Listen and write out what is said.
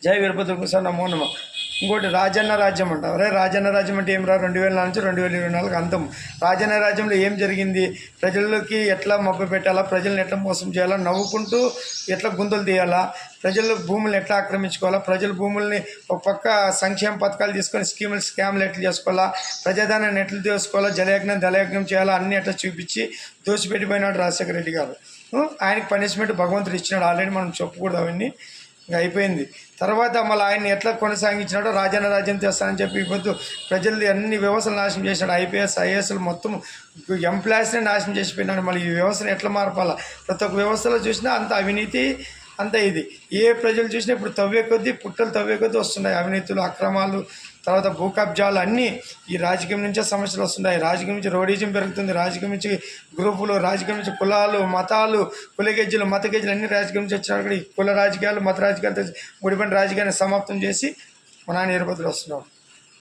జై వీరభద్ర సార్ నమో నమ. ఇంకోటి రాజన్న రాజ్యం అంటారు. అరే రాజన్న రాజ్యం అంటే ఏం రా, 2004 నుంచి 2024 అంతం. రాజన్న రాజ్యంలో ఏం జరిగింది, ప్రజలకి ఎట్లా మభ్య పెట్టాలా, ప్రజల్ని ఎట్లా మోసం చేయాలా, నవ్వుకుంటూ ఎట్లా గుంతలు తీయాలా, ప్రజల భూములను ఎట్లా ఆక్రమించుకోవాలా, ప్రజల భూముల్ని ఒక పక్క సంక్షేమ పథకాలు తీసుకొని స్కామ్లు ఎట్లా చేసుకోవాలా, ప్రజాధనాన్ని ఎట్లా తీసుకోవాలా, జలయజ్ఞం దళయజ్ఞం చేయాలా, అన్నీ ఎట్లా చూపించి దోసిపెట్టిపోయినాడు రాజశేఖర రెడ్డి గారు. ఆయనకి పనిష్మెంట్ భగవంతుడు ఇచ్చినాడు. ఆల్రెడీ మనం చెప్పకూడదు, అవన్నీ ఇంకా అయిపోయింది. తర్వాత మళ్ళీ ఆయన ఎట్లా కొనసాగించినాడో రాజన్న రాజ్యం తెస్తానని చెప్పి ఇప్పుడు ప్రజలు అన్ని వ్యవస్థలు నాశనం చేసినాడు. ఐపీఎస్ ఐఏఎస్లు మొత్తం ఎంప్లాయీస్నే నాశనం చేసిపోయినాడు. మళ్ళీ ఈ వ్యవస్థను ఎట్లా మార్పాలా, ప్రతి ఒక్క వ్యవస్థలో చూసినా అంత అవినీతి, అంత ఇది. ఏ ప్రజలు చూసినా ఇప్పుడు తవ్వే కొద్దీ పుట్టలు తవ్వే కొద్దీ వస్తున్నాయి అవినీతులు, అక్రమాలు, తర్వాత భూ కబ్జాలు అన్నీ. ఈ రాజకీయం నుంచే సమస్యలు వస్తున్నాయి. రాజకీయం నుంచి రౌడీజం పెరుగుతుంది, రాజకీయం నుంచి గ్రూపులు, రాజకీయం నుంచి కులాలు, మతాలు, కులగెజ్జలు, మత గెజ్జలు అన్ని రాజకీయం నుంచి వచ్చినప్పుడు ఈ కుల రాజకీయాలు, మత రాజకీయాలతో ముడిపడిన రాజకీయాన్ని సమాప్తం చేసి మన వీరభద్రుడు వస్తున్నాడు.